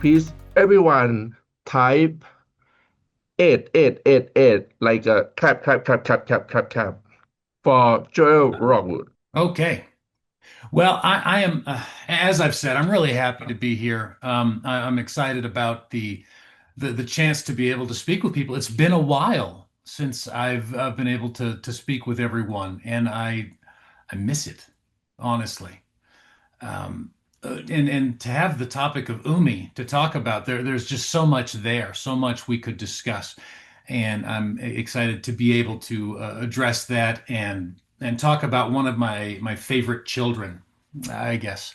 Please, everyone, type 8888 like a clap for Joel Rockwood. Okay. Well, I am, as I've said, I'm really happy to be here. I'm excited about the chance to be able to speak with people. It's been a while since I've been able to speak with everyone, and I miss it, honestly. And to have the topic of UMI to talk about, there's just so much there, so much we could discuss, and I'm excited to be able to address that and talk about one of my favorite children, I guess.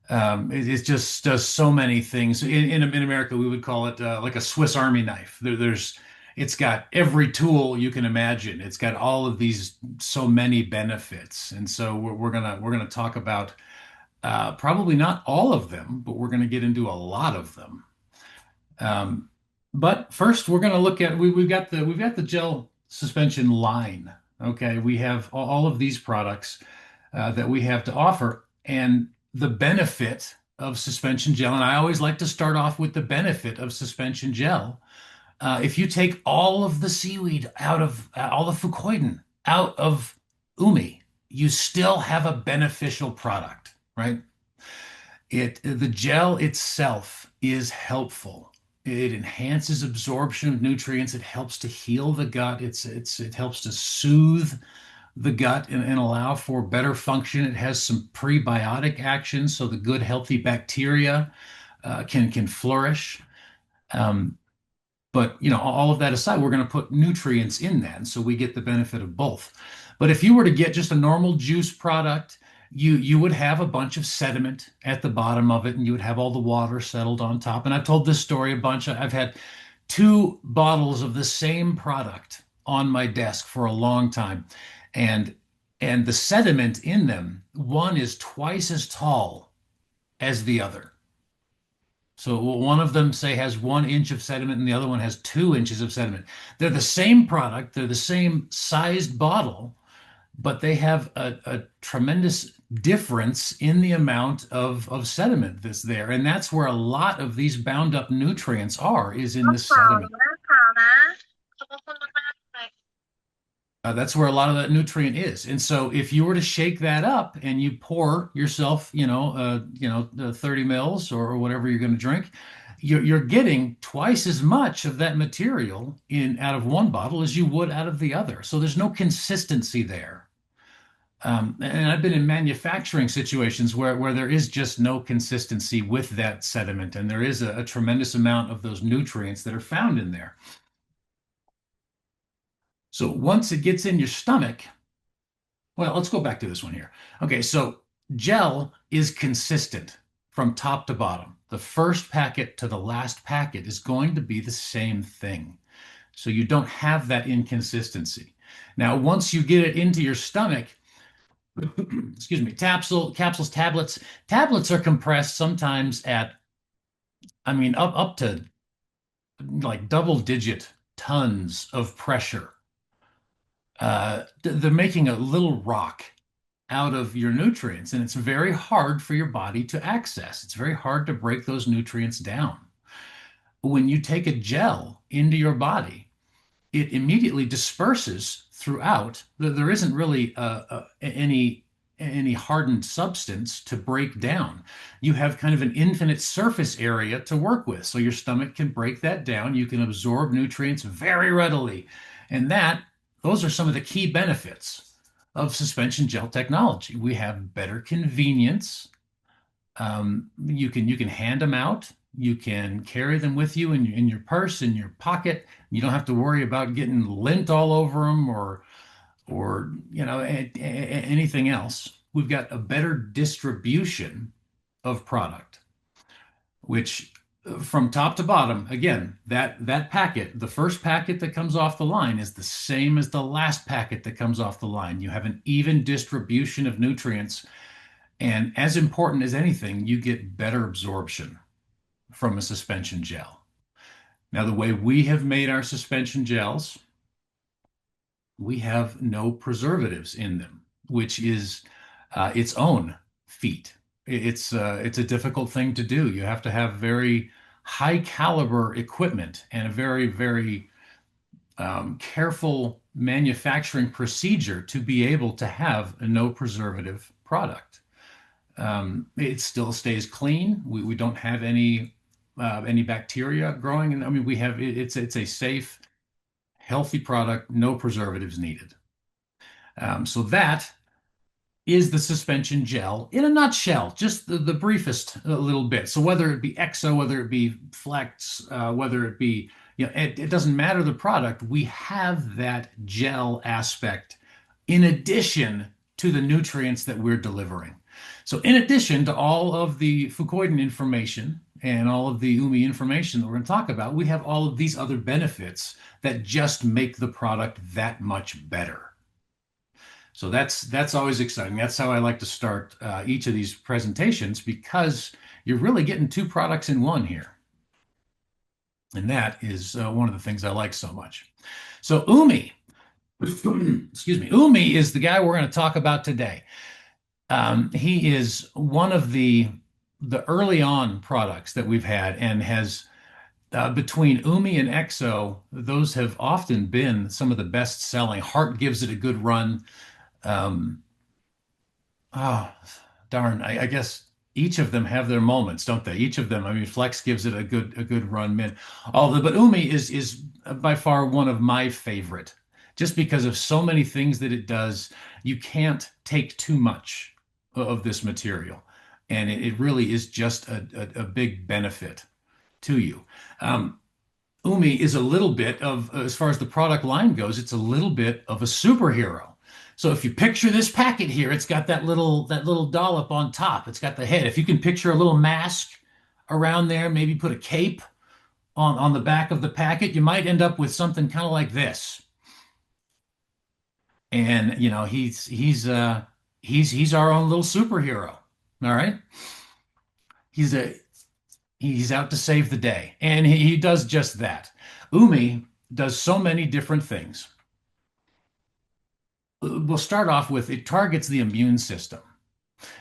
It just does so many things. In America, we would call it like a Swiss Army knife. It's got every tool you can imagine. It's got all of these so many benefits, and so we're gonna talk about probably not all of them, but we're gonna get into a lot of them. Um, but first, we're gonna look at we've got the gel suspension line. Okay, we have all of these products that we have to offer. And the benefit of suspension gel, and I always like to start off with the benefit of suspension gel. If you take all of the seaweed out of all the fucoidan out of umi, you still have a beneficial product, right? The gel itself is helpful. It enhances absorption of nutrients. It helps to heal the gut. It helps to soothe the gut and allow for better function. It has some prebiotic action, so the good, healthy bacteria can flourish. Um, but all of that aside, we're going to put nutrients in that, and so we get the benefit of both. But if you were to get just a normal juice product, you would have a bunch of sediment at the bottom of it, and you would have all the water settled on top. And I've told this story a bunch. I've had two bottles of the same product on my desk for a long time, and and the sediment in them, one is twice as tall as the other. So one of them, say, has 1 inch of sediment and the other one has 2 inches of sediment. They're the same product, they're the same sized bottle, but they have a tremendous difference in the amount of sediment that's there. And that's where a lot of these bound up nutrients are, is in the sediment. ขอบคุณมากๆเลย That's where a lot of that nutrient is. And so if you were to shake that up and you pour yourself, 30 mils or whatever you're going to drink, you're getting twice as much of that material in out of one bottle as you would out of the other. So there's no consistency there. And I've been in manufacturing situations where there is just no consistency with that sediment, and there is a tremendous amount of those nutrients that are found in there. So once it gets in your stomach, well, let's go back to this one here. Okay, so gel is consistent from top to bottom. The first packet to the last packet is going to be the same thing. So you don't have that inconsistency. Now, once you get it into your stomach, excuse me, capsules, tablets. Tablets are compressed sometimes at, I mean, up to like double digit tons of pressure. They're making a little rock out of your nutrients, and it's very hard for your body to access. It's very hard to break those nutrients down. When you take a gel into your body, it immediately disperses throughout. There isn't really any hardened substance to break down. You have kind of an infinite surface area to work with, so your stomach can break that down. You can absorb nutrients very readily, and those are some of the key benefits of suspension gel technology. We have better convenience. You can hand them out. You can carry them with you in your purse, in your pocket. You don't have to worry about getting lint all over them or anything else. We've got a better distribution of product, which from top to bottom, again, that packet, the first packet that comes off the line is the same as the last packet that comes off the line. You have an even distribution of nutrients, and as important as anything, you get better absorption from a suspension gel. Now, the way we have made our suspension gels, we have no preservatives in them, which is its own feat. It's a difficult thing to do. You have to have very high caliber equipment and a very, very careful manufacturing procedure to be able to have a no preservative product. It still stays clean. We don't have any bacteria growing, and I mean we have it's a safe, healthy product, no preservatives needed. So that is the suspension gel in a nutshell, just the briefest little bit. So whether it be EXO, whether it be Flex, whether it be, it doesn't matter the product, we have that gel aspect in addition to the nutrients that we're delivering. So in addition to all of the fucoidan information and all of the UMI information that we're going to talk about, we have all of these other benefits that just make the product that much better. So that's always exciting. That's how I like to start each of these presentations because you're really getting two products in one here. And that is one of the things I like so much. So UMI, excuse me, UMI is the guy we're going to talk about today. He is one of the early on products that we've had and has between UMI and EXO, those have often been some of the best selling. Heart gives it a good run. Um, oh, darn. I guess each of them have their moments, don't they? Each of them. I mean, Flex gives it a good run, man. Although, but UMI is by far one of my favorite, just because of so many things that it does. You can't take too much of this material, and it really is just a big benefit to you. UMI is a little bit of, as far as the product line goes, it's a little bit of a superhero. So if you picture this packet here, it's got that little dollop on top. It's got the head. If you can picture a little mask around there, maybe put a cape on the back of the packet, you might end up with something kind of like this. And he's our own little superhero. All right. He's a he's out to save the day, and he does just that. UMI does so many different things. We'll start off with it targets the immune system.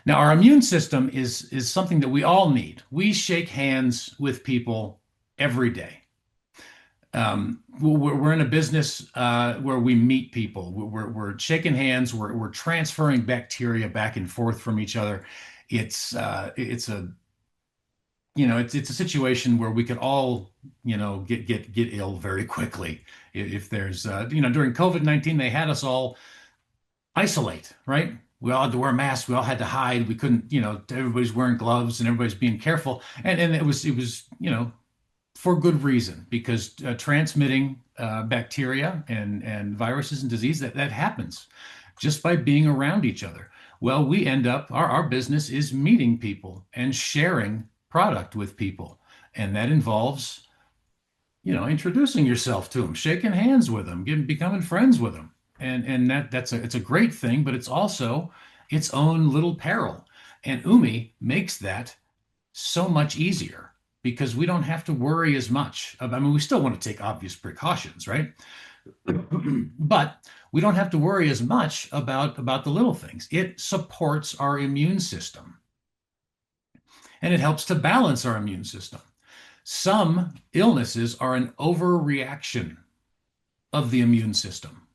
Now, our immune system is something that we all need. We shake hands with people every day. We're in a business where we meet people. We're shaking hands. We're transferring bacteria back and forth from each other. It's a it's a situation where we could all get ill very quickly if there's during COVID-19 they had us all isolate, right? We all had to wear masks. We all had to hide. We couldn't, everybody's wearing gloves and everybody's being careful. And it was for good reason because transmitting bacteria and viruses and disease that happens just by being around each other. Well, we end up, our business is meeting people and sharing product with people. And that involves, introducing yourself to them, shaking hands with them, becoming friends with them. And it's a great thing, but it's also its own little peril. And UMI makes that so much easier because we don't have to worry as much. I mean, we still want to take obvious precautions, right? But we don't have to worry as much about the little things. It supports our immune system and it helps to balance our immune system. Some illnesses are an overreaction of the immune system.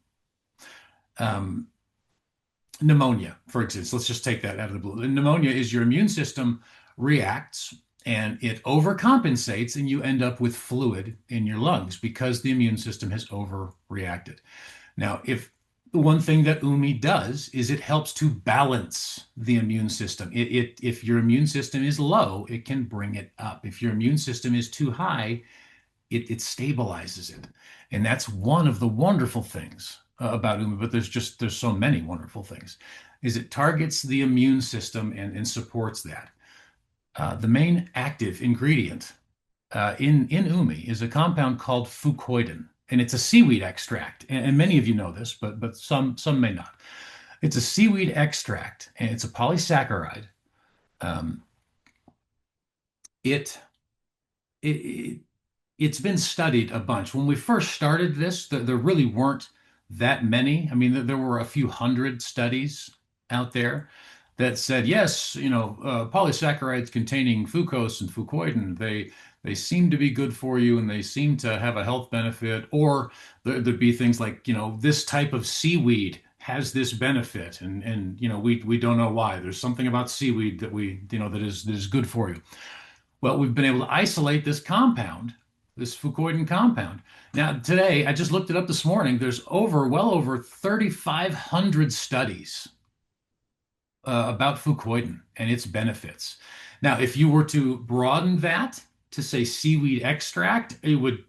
Pneumonia, for instance, let's just take that out of the blue. Pneumonia is your immune system reacts and it overcompensates, and you end up with fluid in your lungs because the immune system has overreacted. Now, if one thing that UMI does is it helps to balance the immune system. If your immune system is low, it can bring it up. If your immune system is too high, it stabilizes it. And that's one of the wonderful things about UMI, but there's so many wonderful things, is it targets the immune system and supports that. The main active ingredient in UMI is a compound called fucoidan, and it's a seaweed extract. And many of you know this, but some may not. It's a seaweed extract, and it's a polysaccharide. It it's been studied a bunch. When we first started this, there really weren't that many. I mean, there were a few hundred studies out there that said, yes, polysaccharides containing fucose and fucoidan, They seem to be good for you and they seem to have a health benefit, or there'd be things like, this type of seaweed has this benefit, and we don't know why. There's something about seaweed that that is good for you. Well, we've been able to isolate this compound, this fucoidan compound. Now, today, I just looked it up this morning. There's well over 3,500 studies about fucoidan and its benefits. Now, if you were to broaden that to say seaweed extract, it would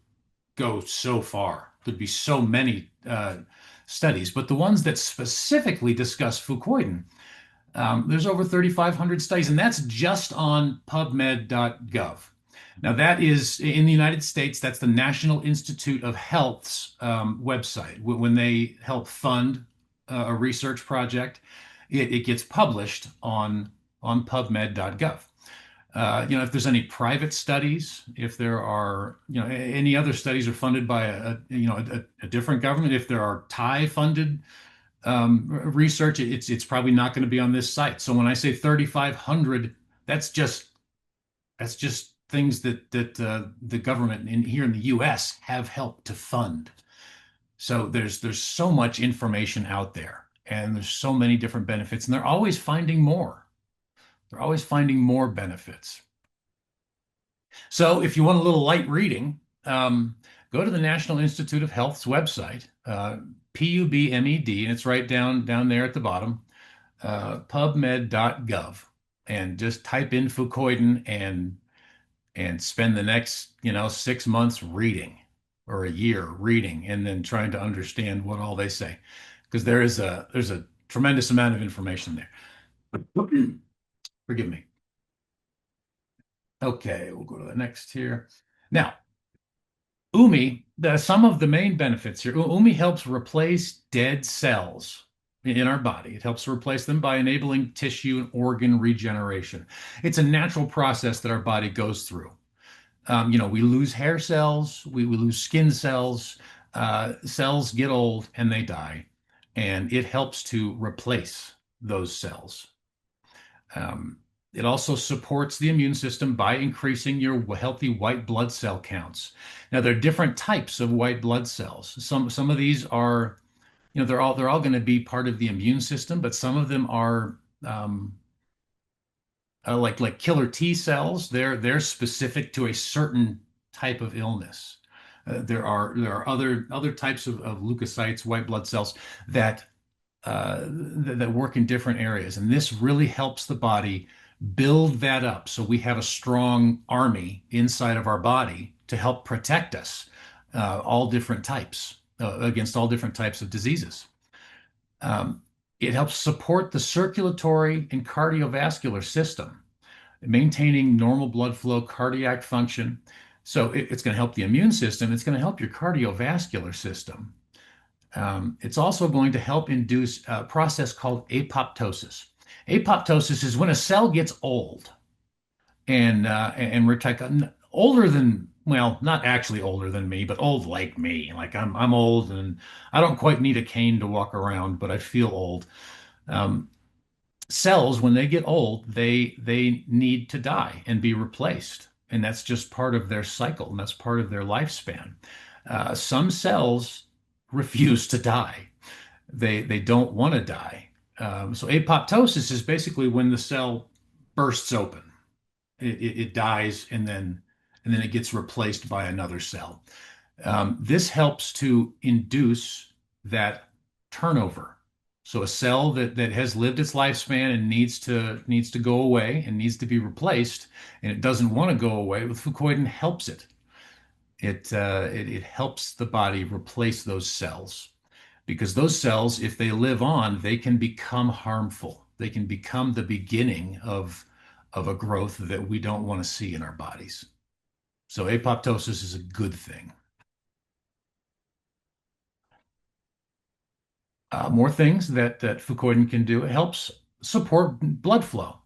go so far. There'd be so many studies, but the ones that specifically discuss fucoidan, there's over 3,500 studies, and that's just on PubMed.gov. Now, that is in the United States, that's the National Institute of Health's website. When they help fund a research project, it gets published on PubMed.gov. If there's any private studies, if there are, any other studies are funded by a different government, if there are Thai funded research, it's probably not going to be on this site. So when I say 3,500, that's just things that the government here in the U.S. have helped to fund. So there's so much information out there, and there's so many different benefits, and they're always finding more. They're always finding more benefits. So if you want a little light reading, go to the National Institute of Health's website, PUBMED, and it's right down there at the bottom, PubMed.gov, and just type in fucoidan and spend the next 6 months reading, or a year reading, and then trying to understand what all they say, because there's a tremendous amount of information there. Forgive me. Okay, we'll go to the next here. Now, UMI, some of the main benefits here. UMI helps replace dead cells in our body. It helps replace them by enabling tissue and organ regeneration. It's a natural process that our body goes through. We lose hair cells, we lose skin cells, cells get old and they die, and it helps to replace those cells. It also supports the immune system by increasing your healthy white blood cell counts. Now, there are different types of white blood cells. Some of these are, they're all going to be part of the immune system, but some of them are like killer T cells. They're specific to a certain type of illness. There are other types of leukocytes, white blood cells that work in different areas, and this really helps the body build that up, so we have a strong army inside of our body to help protect us, all different types, against all different types of diseases. It helps support the circulatory and cardiovascular system, maintaining normal blood flow, cardiac function. So it's going to help the immune system. It's going to help your cardiovascular system. It's also going to help induce a process called apoptosis. Apoptosis is when a cell gets old, and we're talking older than, well, not actually older than me, but old like me. Like I'm old, and I don't quite need a cane to walk around, but I feel old. Cells, when they get old, they need to die and be replaced, and that's just part of their cycle, and that's part of their lifespan. Some cells refuse to die. They don't want to die. So apoptosis is basically when the cell bursts open. It dies, and then it gets replaced by another cell. This helps to induce that turnover. So a cell that has lived its lifespan and needs to go away and needs to be replaced, and it doesn't want to go away, with fucoidan helps it. It helps the body replace those cells, because those cells, if they live on, they can become harmful. They can become the beginning of a growth that we don't want to see in our bodies. So apoptosis is a good thing. More things that fucoidan can do: it helps support blood flow,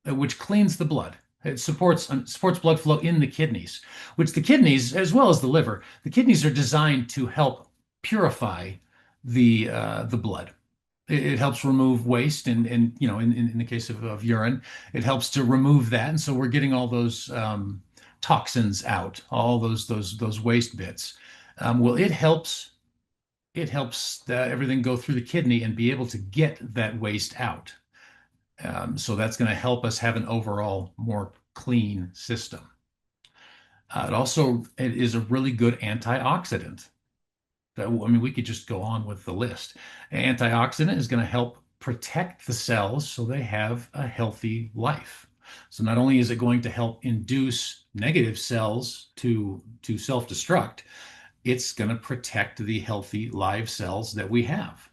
which cleans the blood. It supports blood flow in the kidneys, which the kidneys, as well as the liver, the kidneys are designed to help purify the blood. It helps remove waste, and in the case of urine, it helps to remove that. And so we're getting all those toxins out, all those waste bits. Well, it helps everything go through the kidney and be able to get that waste out. So that's going to help us have an overall more clean system. It is a really good antioxidant. I mean, we could just go on with the list. Antioxidant is going to help protect the cells so they have a healthy life. So not only is it going to help induce negative cells to self-destruct, it's going to protect the healthy live cells that we have.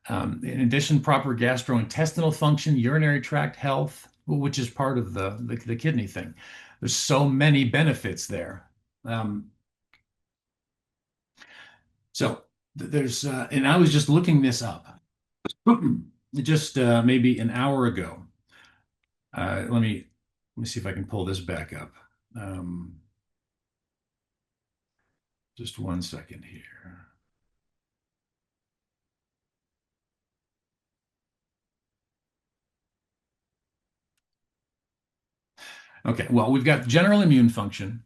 In addition, proper gastrointestinal function, urinary tract health, which is part of the kidney thing. There's so many benefits there. Um, so and I was just looking this up just maybe an hour ago. Let me see if I can pull this back up. Um, just one second here. Okay, well, we've got general immune function,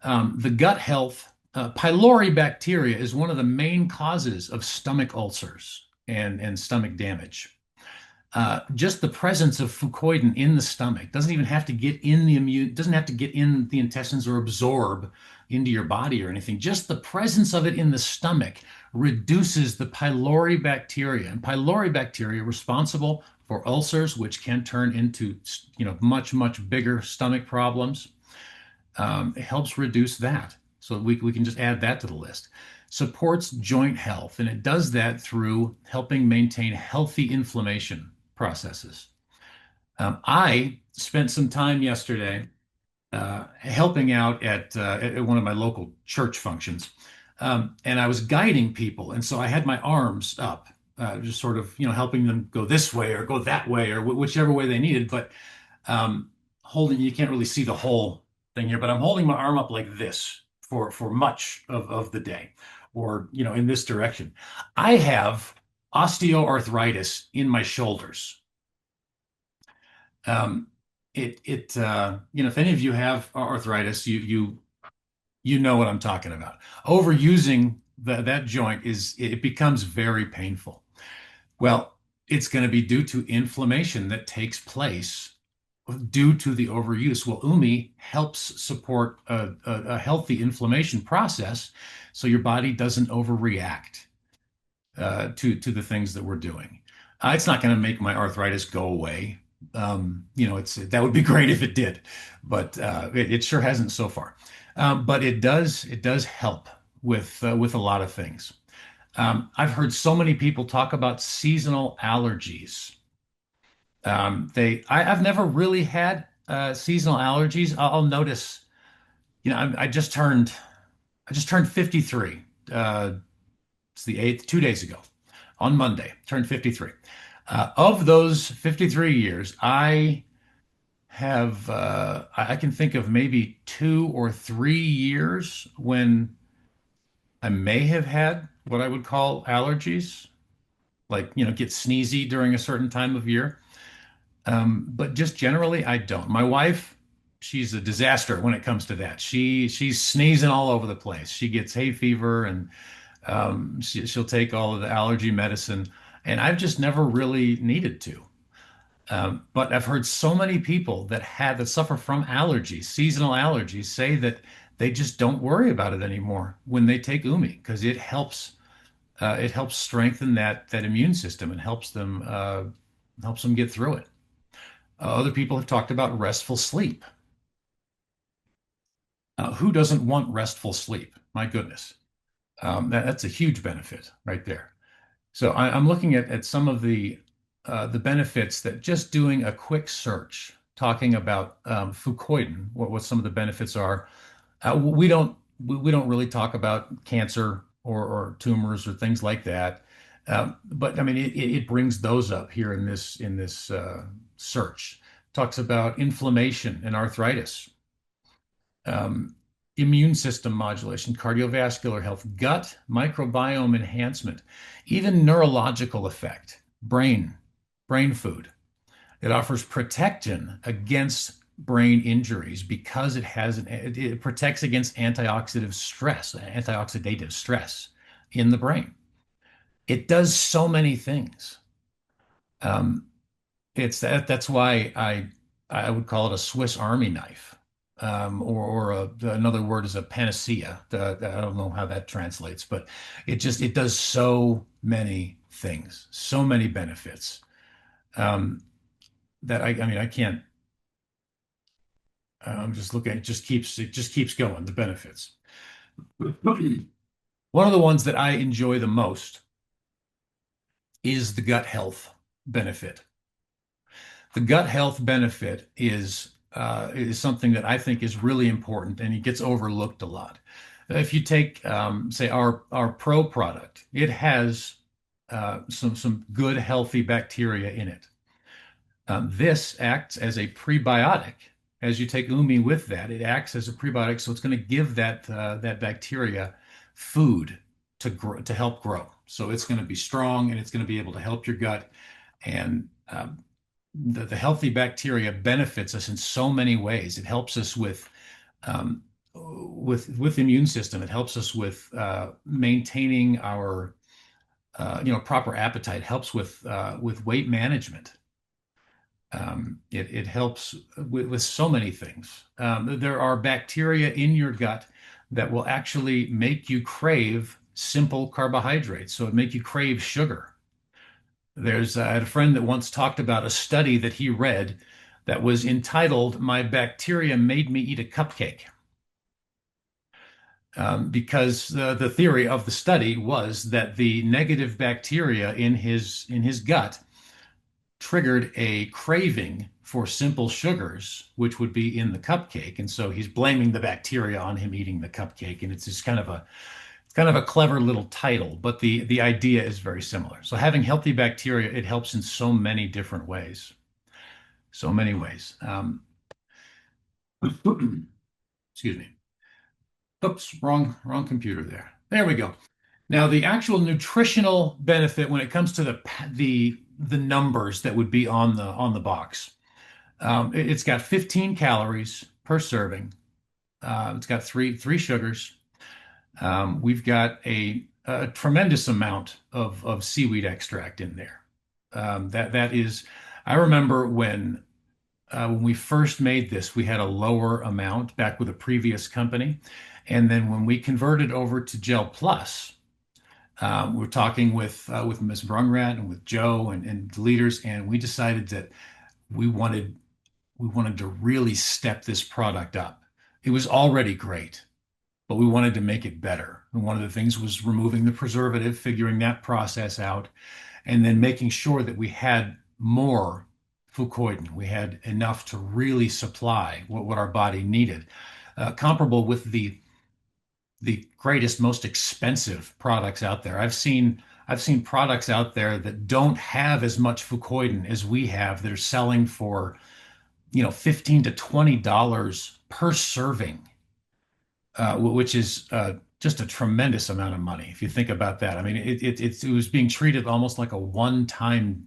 the gut health. Pylori bacteria is one of the main causes of stomach ulcers and stomach damage. Just the presence of fucoidan in the stomach doesn't even have to get in the immune, doesn't have to get in the intestines or absorb into your body or anything. Just the presence of it in the stomach reduces the pylori bacteria. And pylori bacteria are responsible for ulcers, which can turn into, much, much bigger stomach problems. It helps reduce that. So we can just add that to the list. Supports joint health, and it does that through helping maintain healthy inflammation processes. I spent some time yesterday helping out at one of my local church functions, and I was guiding people, and so I had my arms up, just sort of helping them go this way or go that way or whichever way they needed, but holding, you can't really see the whole thing here, but I'm holding my arm up like this for much of the day, or in this direction. I have osteoarthritis in my shoulders. Um, if any of you have arthritis, you know what I'm talking about. Overusing that joint it becomes very painful. Well, it's going to be due to inflammation that takes place due to the overuse. Well, UMI helps support a healthy inflammation process so your body doesn't overreact to the things that we're doing. It's not going to make my arthritis go away. That would be great if it did, but it sure hasn't so far. But it does help with a lot of things. I've heard so many people talk about seasonal allergies. I've never really had seasonal allergies. I'll notice, I just turned 53. It's the 8th, 2 days ago, on Monday, turned 53. Of those 53 years, I can think of maybe 2 or 3 years when I may have had what I would call allergies, like, get sneezy during a certain time of year. But just generally, I don't. My wife, she's a disaster when it comes to that. She's sneezing all over the place. She gets hay fever, and she'll take all of the allergy medicine, and I've just never really needed to. But I've heard so many people that suffer from allergies, seasonal allergies, say that they just don't worry about it anymore when they take UMI, because it helps strengthen that immune system and helps them get through it. Other people have talked about restful sleep. Who doesn't want restful sleep? My goodness. That's a huge benefit right there. So I'm looking at some of the benefits that just doing a quick search, talking about fucoidan, what some of the benefits are. We don't really talk about cancer or tumors or things like that. But I mean, it brings those up here in this search. Talks about inflammation and arthritis, um, immune system modulation, cardiovascular health, gut microbiome enhancement, even neurological effect, brain food. It offers protection against brain injuries because it protects against antioxidative stress in the brain. It does so many things. Um, that's why I would call it a Swiss Army knife, another word is a panacea. I don't know how that translates, but it does so many things, so many benefits, um, that I mean I can't. I'm just looking. It just keeps going. The benefits. One of the ones that I enjoy the most is the gut health benefit. The gut health benefit is something that I think is really important, and it gets overlooked a lot. If you take, say, our Pro product, it has some good healthy bacteria in it. This acts as a prebiotic. As you take UMI with that, it acts as a prebiotic, so it's going to give that bacteria food to help grow. So it's going to be strong, and it's going to be able to help your gut. And the healthy bacteria benefits us in so many ways. It helps us with immune system. It helps us with maintaining our proper appetite. It helps with weight management. It helps with so many things. There are bacteria in your gut that will actually make you crave simple carbohydrates. So it make you crave sugar. I had a friend that once talked about a study that he read that was entitled "My Bacteria Made Me Eat a Cupcake." Because the theory of the study was that the negative bacteria in his gut triggered a craving for simple sugars, which would be in the cupcake. And so he's blaming the bacteria on him eating the cupcake. And it's just kind of a clever little title, but the idea is very similar. So having healthy bacteria, it helps in so many different ways. So many ways. Excuse me. Oops, wrong computer there. There we go. Now, the actual nutritional benefit when it comes to the numbers that would be on the box. It's got 15 calories per serving. It's got three sugars. We've got a tremendous amount of seaweed extract in there. That is, I remember when we first made this, we had a lower amount back with a previous company, and then when we converted over to GelPlus, we're talking with Ms. Brungrat and with Joe and the leaders, and we decided that we wanted we wanted to really step this product up. It was already great, but we wanted to make it better. And one of the things was removing the preservative, figuring that process out, and then making sure that we had more fucoidan. We had enough to really supply what our body needed, comparable with the greatest, most expensive products out there. I've seen products out there that don't have as much fucoidan as we have that are selling for, 15 to $20 per serving, which is just a tremendous amount of money if you think about that. I mean, it was being treated almost like a one-time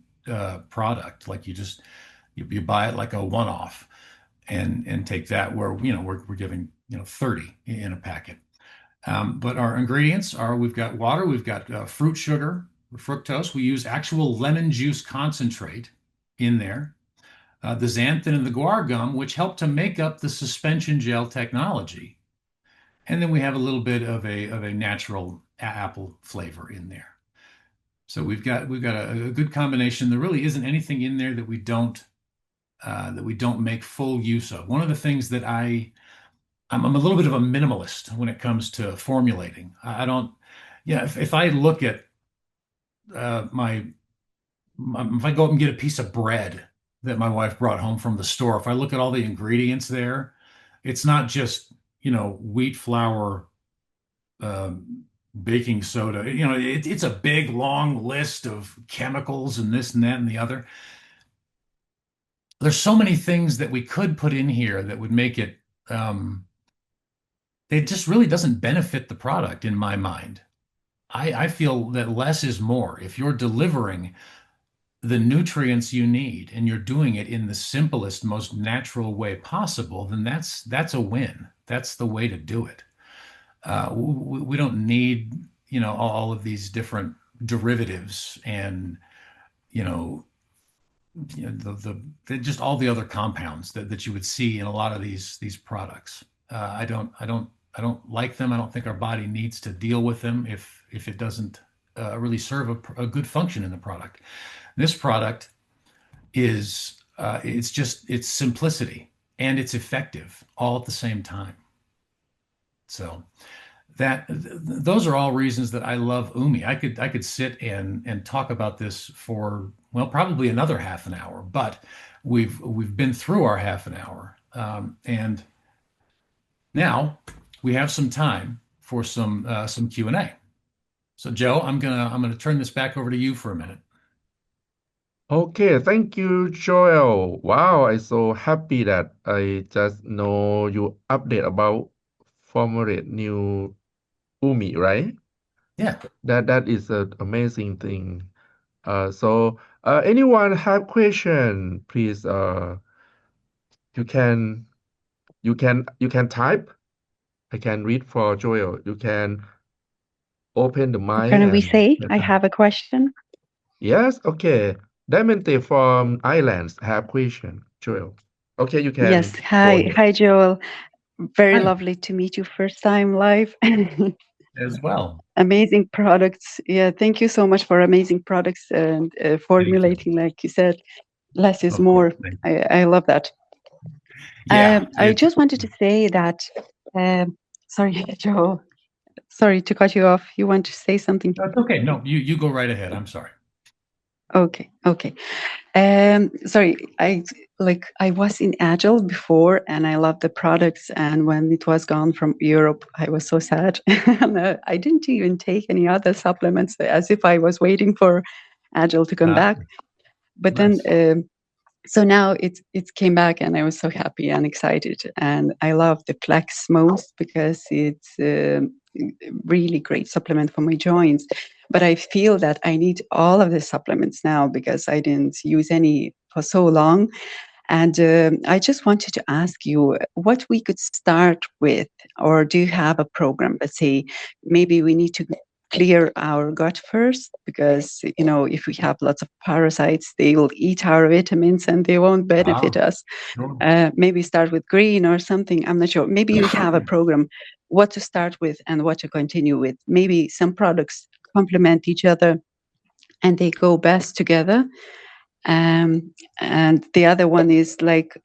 product, like you buy it like a one-off and take that where we're giving 30 in a packet. But our ingredients are we've got water, we've got fruit sugar, fructose. We use actual lemon juice concentrate in there, the xanthan and the guar gum, which help to make up the suspension gel technology. And then we have a little bit of a natural apple flavor in there. So we've got a good combination. There really isn't anything in there that we don't make full use of. One of the things that I'm a little bit of a minimalist when it comes to formulating. I don't, yeah. If I look at if I go up and get a piece of bread that my wife brought home from the store, if I look at all the ingredients there, it's not just wheat flour, baking soda. It's a big long list of chemicals and this and that and the other. There's so many things that we could put in here that would make it. It just really doesn't benefit the product in my mind. I feel that less is more. If you're delivering the nutrients you need and you're doing it in the simplest, most natural way possible, then that's a win. That's the way to do it. We don't need, all of these different derivatives and, you know, just all the other compounds that you would see in a lot of these products. I don't like them. I don't think our body needs to deal with them if it doesn't really serve a good function in the product. This product is it's simplicity and it's effective all at the same time. So those are all reasons that I love Umi. I could sit and talk about this for, well, probably another half an hour, but we've been through our half an hour, and now we have some time for some Q&A. So Joe, I'm gonna turn this back over to you for a minute. Okay, thank you, Joel. Wow, I'm so happy that I just know you update about formulate new Umi, right? Yeah. That is an amazing thing. Anyone have question, please, you can you can type. I can read for Joel. You can open the What mic can we and say? I have a question. yes, okay. Diamante from Islands have question, Joel. Okay, you Yes. can go Hi. ahead. Hi, Joel. Very Hi, lovely to meet you first time live. as well. Amazing products. Yeah. Thank you so much for amazing products and Thank you. formulating, like you said, less is Of course. more. I love that. Yeah, I it's just wanted to say that, sorry, Joel, sorry to cut you off. You want to say something? that's okay. No, you go right ahead. I'm sorry. Okay. Okay. Sorry, I was in Agile before and I loved the products. And when it was gone from Europe, I was so sad. And, I didn't even take any other supplements as if I was waiting for Agile to come Uh, back. But then, nice. so now it came back and I was so happy and excited. And I love the Flex most because it's really great supplement for my joints. But I feel that I need all of the supplements now because I didn't use any for so long. And I just wanted to ask you what we could start with, or do you have a program? Let's say maybe we need to clear our gut first because, if we have lots of parasites, they will eat our vitamins and they won't benefit Ah, us. sure. Maybe start with green or something. I'm not sure. Maybe you have a program, what to start with and what to continue with. Maybe some products complement each other and they go best together. And the other one is like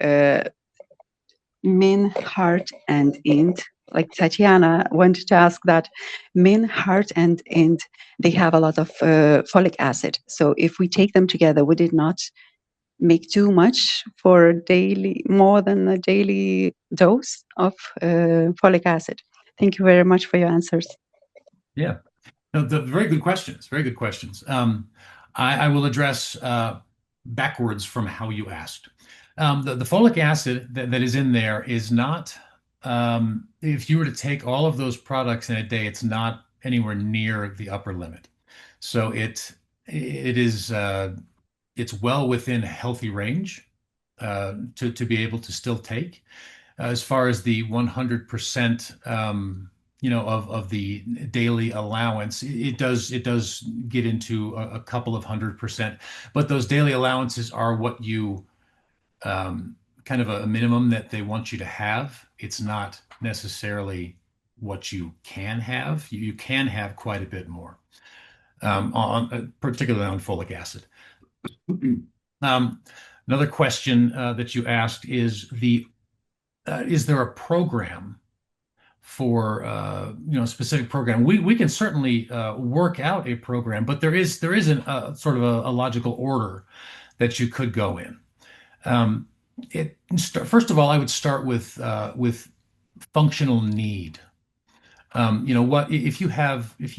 Min, Heart, and Int. Like Tatiana wanted to ask that Min, Heart, and Int, they have a lot of folic acid. So if we take them together, would it not make too much for more than a daily dose of folic acid? Thank you very much for your answers. Yeah. No, the very good questions. Very good questions. I will address backwards from how you asked. The folic acid that is in there is not, if you were to take all of those products in a day, it's not anywhere near the upper limit. So it is it's well within a healthy range to be able to still take. As far as the 100%, of the daily allowance, it does get into a couple of 100%, but those daily allowances are what you kind of a minimum that they want you to have. It's not necessarily what you can have. You can have quite a bit more, particularly on folic acid. Um, Another question that you asked is there a program for specific program? We can certainly work out a program, but there isn't a sort of a logical order that you could go in. First of all, I would start with functional need. What if you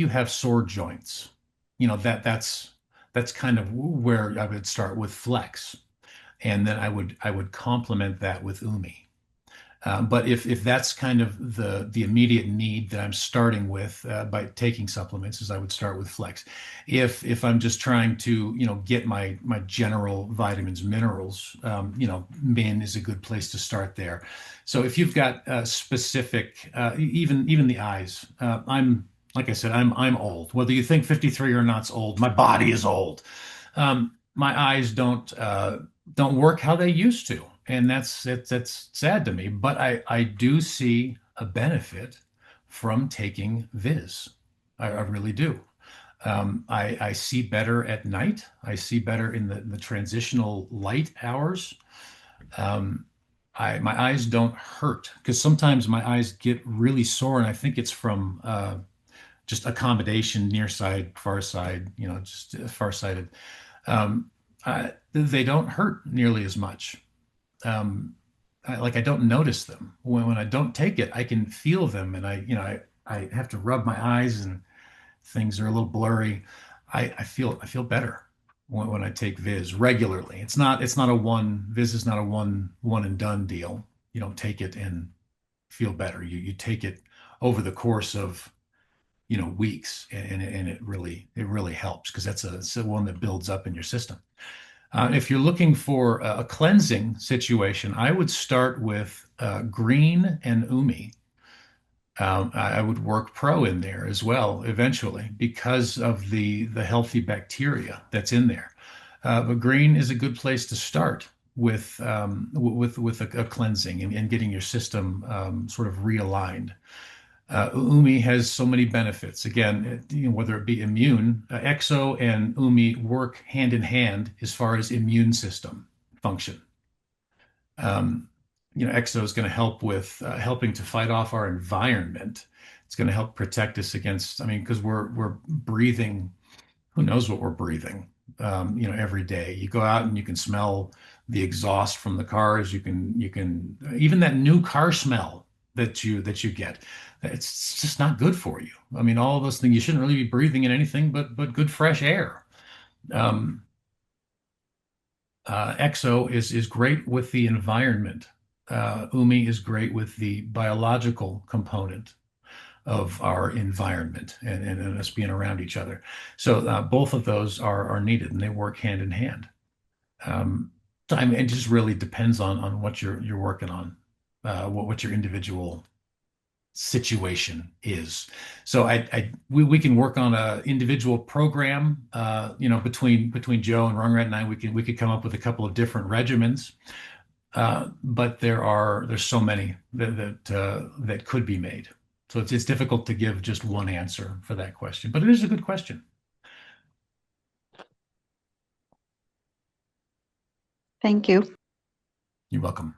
have sore joints? That's kind of where I would start with flex, and then I would complement that with Umi. But if that's kind of the immediate need that I'm starting with by taking supplements, is I would start with Flex. If I'm just trying to get my general vitamins, minerals, Min is a good place to start there. So if you've got specific, even the eyes, I'm like I said, I'm old. Whether you think 53 or not's old, my body is old. My eyes don't work how they used to, and that's sad to me. But I do see a benefit from taking Viz. I really do. I see better at night. I see better in the transitional light hours. Um, my eyes don't hurt because sometimes my eyes get really sore, and I think it's from just accommodation, near side, far side, just farsighted. They don't hurt nearly as much. I don't notice them when I don't take it. I can feel them, and I have to rub my eyes, and things are a little blurry. I feel better when I take Viz regularly. It's not a one Viz is not a one and done deal. You don't take it and feel better. You take it over the course of weeks, and it really helps because it's the one that builds up in your system. If you're looking for a cleansing situation, I would start with green and umi. I would work pro in there as well eventually because of the healthy bacteria that's in there. But green is a good place to start with a cleansing and getting your system sort of realigned. Umi has so many benefits. Again, whether it be immune, Exo and Umi work hand in hand as far as immune system function. Um, Exo is going to help with helping to fight off our environment. It's going to help protect us against, I mean, because we're breathing, who knows what we're breathing, every day. You go out and you can smell the exhaust from the cars. You can even that new car smell that you get. It's just not good for you. I mean, all those things you shouldn't really be breathing in anything but good fresh air. Um, Exo is great with the environment. Umi is great with the biological component of our environment and us being around each other. So both of those are needed and they work hand in hand. Um, so I mean, it just really depends on what you're working on, what your individual situation is. So we can work on a individual program. Between Joe and Rungrat and I, we could come up with a couple of different regimens. But there's so many that could be made. So it's difficult to give just one answer for that question, but it is a good question. Thank you. You're welcome.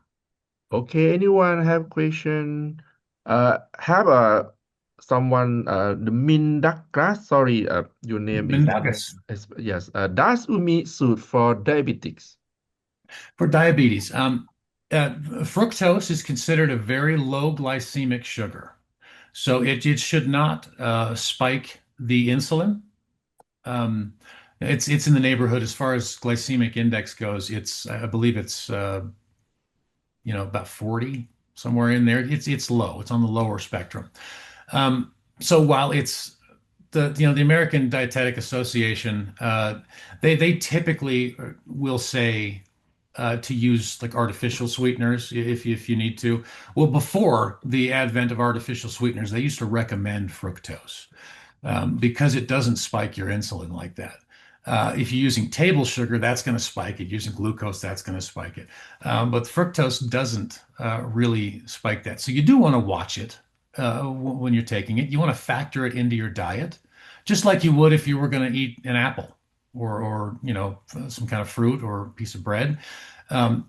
Okay, anyone have question? Have someone the Min Douglas, sorry, your name Mendagas. yes. Does Umi suit for diabetics? For diabetes, fructose is considered a very low glycemic sugar. So it should not spike the insulin. Um, it's in the neighborhood as far as glycemic index goes. I believe it's about 40, somewhere in there. It's low. It's on the lower spectrum. So while it's the American Dietetic Association, they typically will say to use like artificial sweeteners if you need to. Well, before the advent of artificial sweeteners, they used to recommend fructose because it doesn't spike your insulin like that. If you're using table sugar, that's going to spike it. Using glucose, that's going to spike it. But fructose doesn't really spike that. So you do want to watch it when you're taking it. You want to factor it into your diet, just like you would if you were going to eat an apple or some kind of fruit or piece of bread.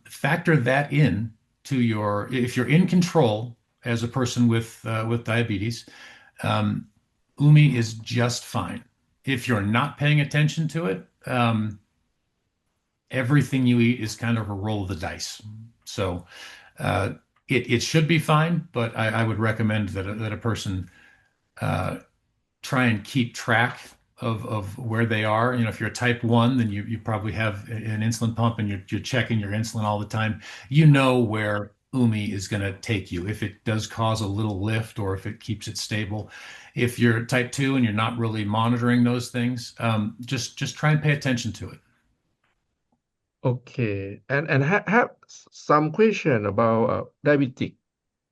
Factor that in to if you're in control as a person with diabetes. Umi is just fine. If you're not paying attention to it, everything you eat is kind of a roll of the dice. So it should be fine, but I would recommend that a person try and keep track of where they are. If you're a type 1, then you probably have an insulin pump and you're checking your insulin all the time. You know where UMI is going to take you. If it does cause a little lift or if it keeps it stable. If you're type 2 and you're not really monitoring those things, just try and pay attention to it. Okay. And have some question about diabetic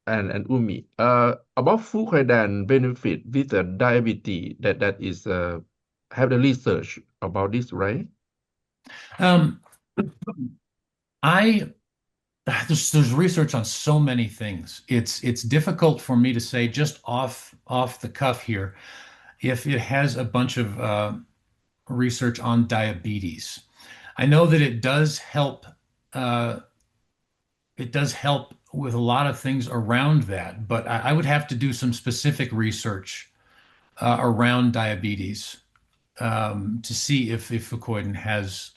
and UMI. About Fucoidan benefit with the diabetes that is have the research about this, right? Um, I there's research on so many things. It's difficult for me to say just off the cuff here if it has a bunch of research on diabetes. I know that it does help. It does help with a lot of things around that, but I would have to do some specific research around diabetes to see if Fucoidan has.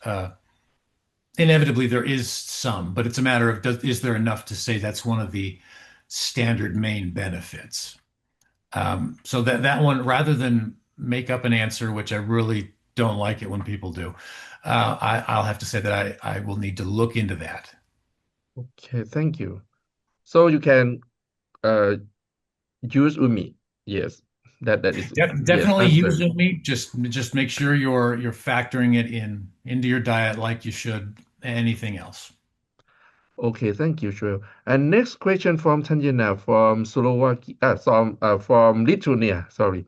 Inevitably, there is some, but it's a matter of is there enough to say that's one of the standard main benefits? So that one, rather than make up an answer, which I really don't like it when people do, I'll have to say that I will need to look into that. Okay, thank you. So you can uh use UMI. Yes, that is yes Definitely use answer. the meat. Just make sure you're factoring it into your diet like you should anything else. Okay, thank you, Joel. And next question from Tanjana from Slovakia, from Lithuania. Sorry.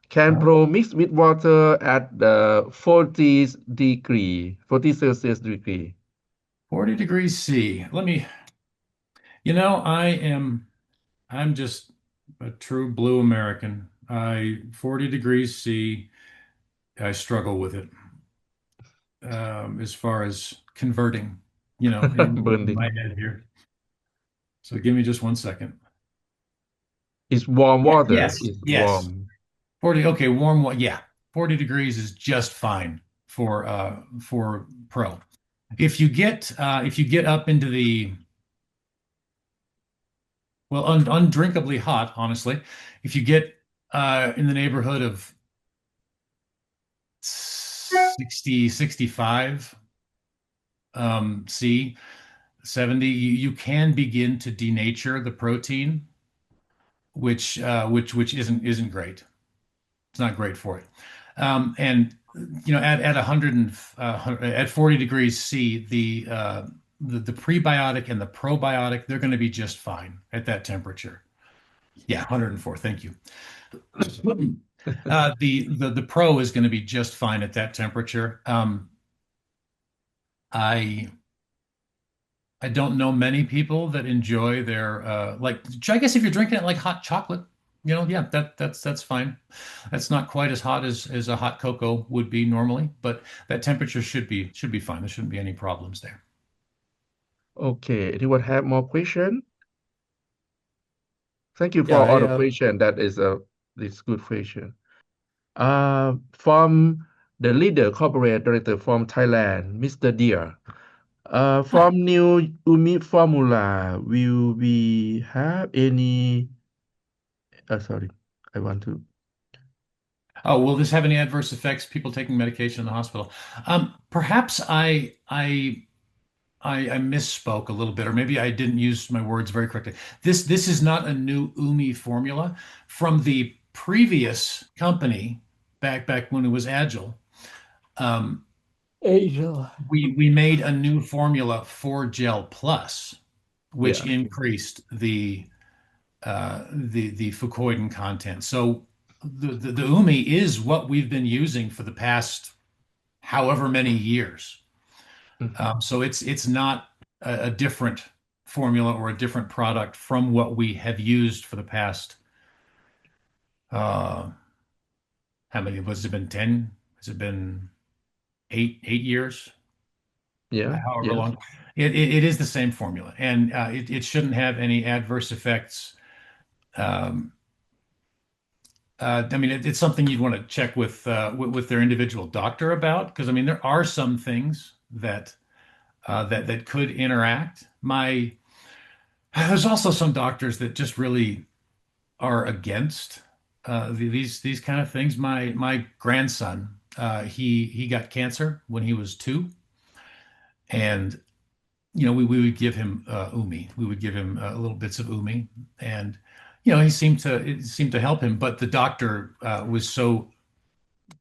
Can pro mix with water at the 40 Celsius degree? 40 degrees C. I'm just a true blue American. 40 degrees C, I struggle with it as far as converting, in my Burning. head here. So give me just 1 second. It's warm Yeah, water. yes, It's yes. warm. 40, okay, yeah. 40 degrees is just fine for pro. If you get up into the undrinkably hot, honestly, if you get in the neighborhood of 60, 65 C, 70, you can begin to denature the protein, which isn't great. It's not great for it. And at 100 at 40 degrees C, the prebiotic and the probiotic, they're going to be just fine at that temperature. Yeah, 104. Thank you. The pro is going to be just fine at that temperature. I I don't know many people that enjoy their like I guess if you're drinking it like hot chocolate, yeah, that's fine. That's not quite as hot as a hot cocoa would be normally, but that temperature should be fine. There shouldn't be any problems there. Okay, anyone have more question? Thank you for Yeah, I all the have. question. That is a this good question. From the leader corporate director from Thailand, Mr. Deer. Huh. From new UMI formula, will we have any? Sorry, I want to. Oh, will this have any adverse effects? People taking medication in the hospital? Perhaps I misspoke a little bit, or maybe I didn't use my words very correctly. This is not a new UMI formula from the previous company back when it was Agile. Um, Angel. we made a new formula for GelPlus, which Yeah. increased the fucoidan content. So the UMI is what we've been using for the past however many years. Mhm. So it's not a different formula or a different product from what we have used for the past uh how many has it been 10? Has it been 8 years? Yeah. However Yes. long. It is the same formula and it shouldn't have any adverse effects. Um, I mean, it's something you'd want to check with their individual doctor about because I mean there are some things that could interact. My There's also some doctors that just really are against these kind of things. My grandson, he got cancer when he was 2, and we would give him UMI. We would give him little bits of UMI, and it seemed to help him. But the doctor was so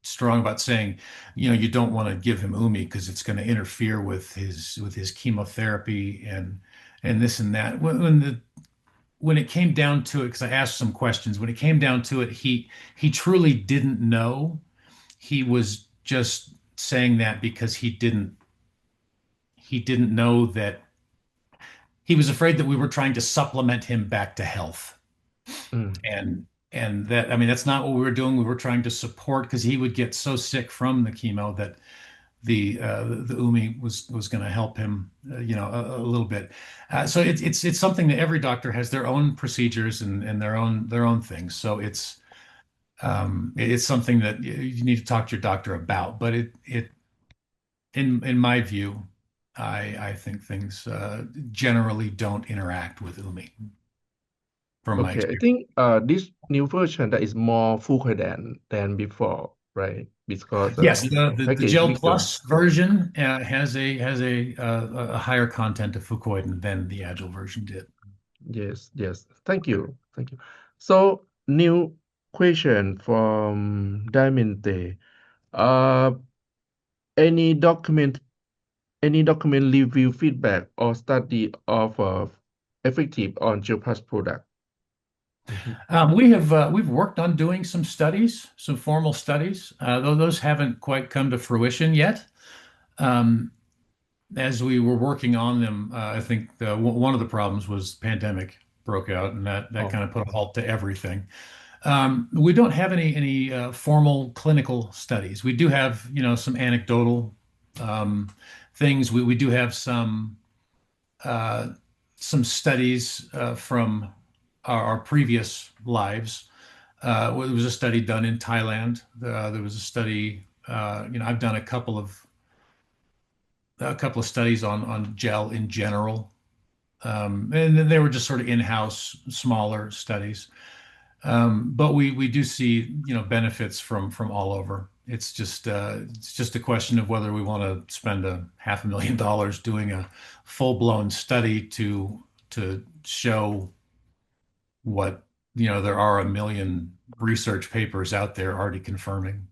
strong about saying, you don't want to give him UMI because it's going to interfere with his chemotherapy and this and that. When it came down to it, because I asked some questions, when it came down to it, he truly didn't know. He was just saying that because he didn't know that he was afraid that we were trying to supplement him back to health. Mm. And that, I mean, that's not what we were doing. We were trying to support because he would get so sick from the chemo that the UMI was going to help him, a little bit. So it's something that every doctor has their own procedures and their own things. So it's something that you need to talk to your doctor about. But in my view, I think things generally don't interact with UMI from my Okay, I experience. think this new version that is more full than before, right? Because Yes, this the package Gel bigger. Plus version has a higher content of fucoidan than the Agile version did. Yes, yes. Thank you. Thank you. So new question from Diamante. Uh, any document, any document review feedback or study of effective on GelPlus product? Mhm. We've worked on doing some studies, some formal studies, though those haven't quite come to fruition yet. Um, as we were working on them, I think one of the problems was pandemic broke out, and that Oh, kind of put a halt to everything. We don't have any formal clinical studies. We do have, some anecdotal um, things. We do have uh, some studies from our previous lives. There was a study done in Thailand. There was a study. I've done a couple of studies on gel in general, and then they were just sort of in-house, smaller studies. But we do see benefits from all over. It's just a question of whether we want to spend a $500,000 doing a full-blown study to show what there are a million research papers out there already confirming.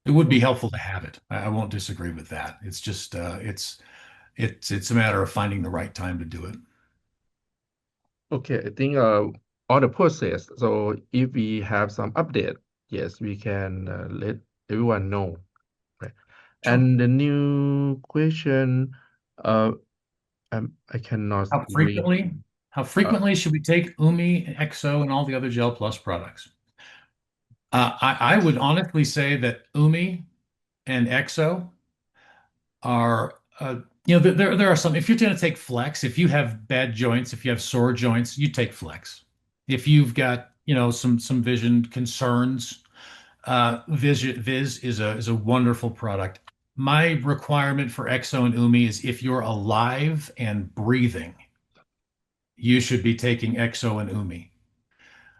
It would be oh, helpful to have it. I won't disagree with that. It's just it's a matter of finding the right time to do it. okay. I think all the process. So if we have some update, yes, we can let everyone know. Right. Sure. And the new question, uh, I cannot How read. frequently? How Uh, frequently should we take UMI, EXO, and all the other Gel Plus products? I would honestly say that UMI and EXO are, there are some. If you're going to take Flex, if you have bad joints, if you have sore joints, you take Flex. If you've got, some vision concerns, Viz is a wonderful product. My requirement for EXO and UMI is if you're alive and breathing, you should be taking EXO and UMI.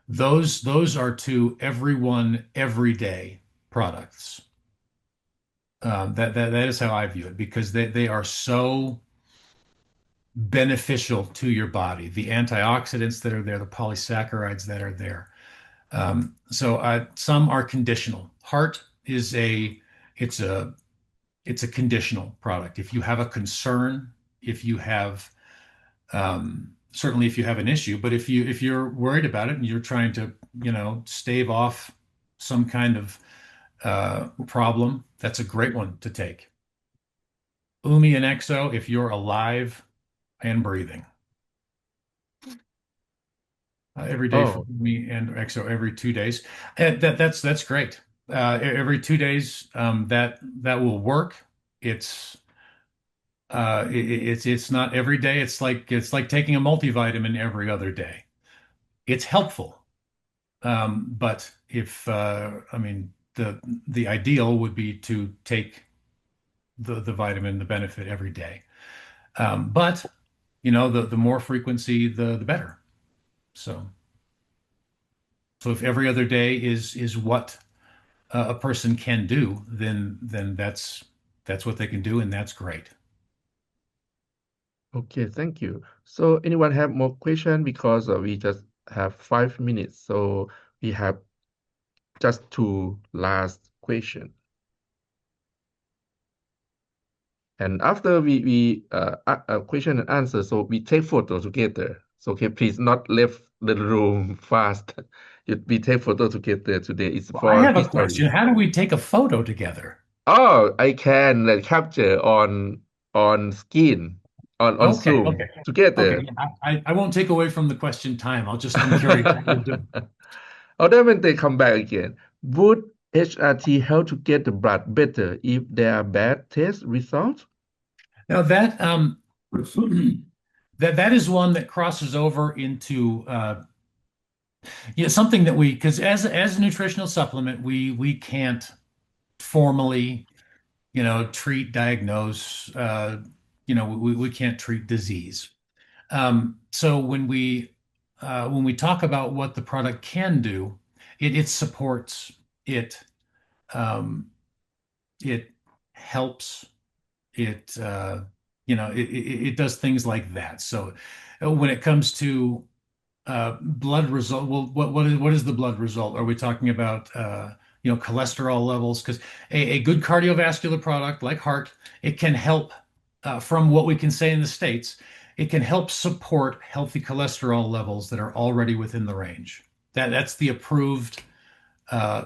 Those are to everyone every day products. That is how I view it because they are so beneficial to your body. The antioxidants that are there, the polysaccharides that are there. So some are conditional. Heart is it's a it's a conditional product. If you have a concern, if you have certainly if you have an issue, but if you're worried about it and you're trying to stave off some kind of problem, that's a great one to take. Umi and Exo if you're alive and breathing. Every day for oh, me and EXO every 2 days. That's great. Every 2 days, that will work. It's it's not every day. It's like taking a multivitamin every other day. It's helpful, but if I mean the ideal would be to take the vitamin, the benefit every day. But the more frequency, the better. So. So if every other day is what a person can do, then that's what they can do, and that's great. Okay, thank you. So anyone have more question because we just have 5 minutes, so we have just two last question. And after we question and answer, so we take photo together. So okay, please not leave the room fast. We take photo together today. It's Well, I for have a history. question. How do we take a photo together? Oh, I can capture on screen on Okay, Zoom okay, okay. together. Yeah, I won't take away from the question time. I'm curious how you'll do. Or then when they come back again, would HRT help to get the blood better if there are bad test results? Now that is one that crosses over into something that we because as a nutritional supplement we can't formally treat diagnose we can't treat disease. So when we talk about what the product can do, it supports it um, it helps it it does things like that. So when it comes to blood result, well, what is the blood result? Are we talking about cholesterol levels? Because a good cardiovascular product like heart, it can help from what we can say in the States, it can help support healthy cholesterol levels that are already within the range. That's the approved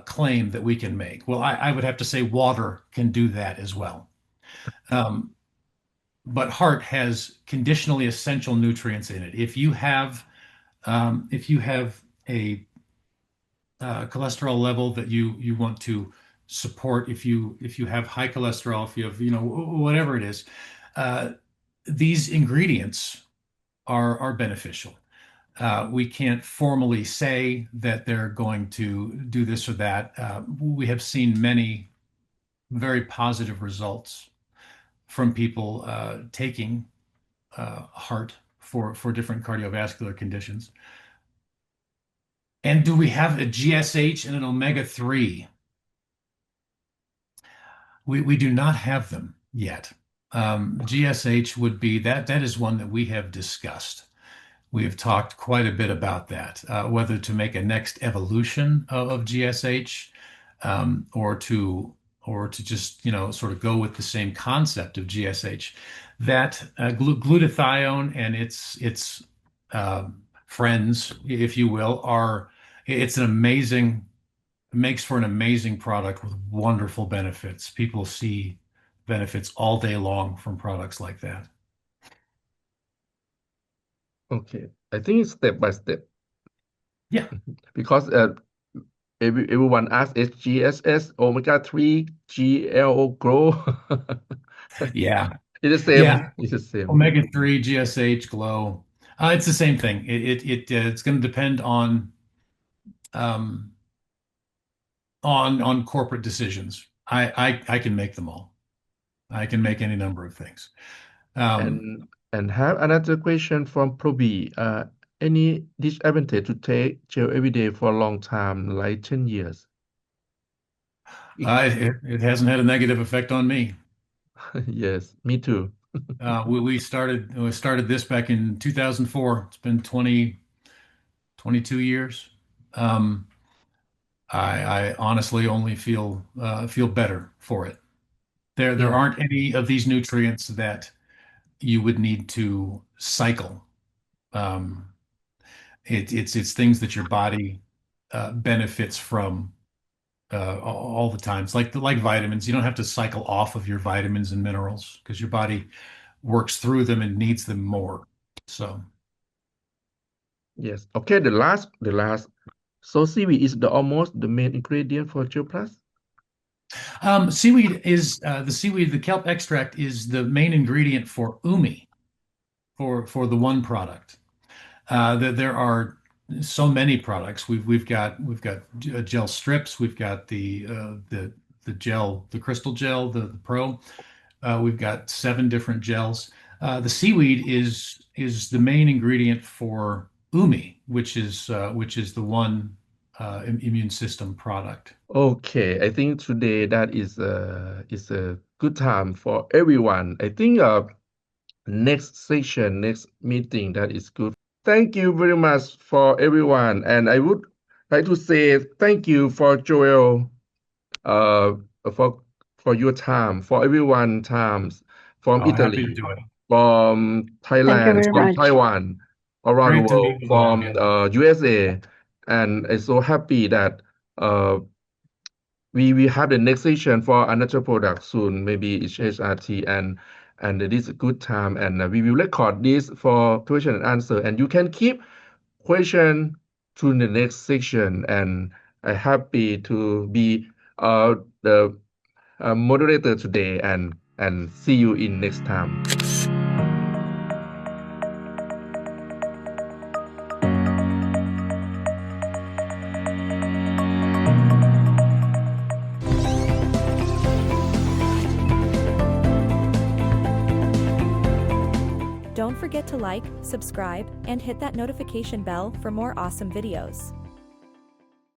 claim that we can make. Well, I would have to say water can do that as well. Um, but heart has conditionally essential nutrients in it. If you have a cholesterol level that you want to support, if you have high cholesterol, if you have whatever it is, uh, these ingredients are beneficial. We can't formally say that they're going to do this or that. We have seen many very positive results from people taking heart for different cardiovascular conditions. And do we have a GSH and an omega 3? We do not have them yet. GSH would be that is one that we have discussed. We have talked quite a bit about that, whether to make a next evolution of GSH, or to just sort of go with the same concept of GSH. That glutathione and its friends, if you will, are it's an amazing makes for an amazing product with wonderful benefits. People see benefits all day long from products like that. Okay, I think it's step by step Yeah, because everyone asks SGSS, omega 3, GLO grow. yeah, It's the yeah. same. It's the same. Omega 3, GSH, Glow. It's the same thing. It's going to depend um, on corporate decisions. I can make them all. I can make any number of things. Um, And have another question from Proby. Any disadvantage to take gel every day for a long time, like 10 years? it hasn't had a negative effect on me. Yes, me too. We started this back in 2004. It's been 22 years. Um, I honestly only feel better for it. There Yeah. aren't any of these nutrients that you would need to cycle. Um, it's things that your body benefits from all the times, like vitamins. You don't have to cycle off of your vitamins and minerals because your body works through them and needs them more. So. Yes. Okay, the last. So seaweed is the almost the main ingredient for GelPlus? Seaweed is the seaweed. The kelp extract is the main ingredient for UMI for the one product. There are so many products. We've got gel strips. We've got the gel, the crystal gel, the pro. We've got 7 different gels. The seaweed is the main ingredient for UMI, which is the one immune system product. Okay, I think today that is a good time for everyone. I think next session, next meeting. That is good. Thank you very much for everyone. And I would like to say thank you for Joel, uh, for your time, for everyone times from Oh, happy to Italy, do it. from Thank you Thailand, very from much. Taiwan, around the Great to meet world, you all from again. USA. And I'm so happy that uh, we have the next session for another product soon, maybe it's HRT, and it is a good time, and we will record this for question and answer, and you can keep question to the next section, and I'm happy to be the moderator today, and see you in next time. Don't forget to like, subscribe, and hit that notification bell for more awesome videos.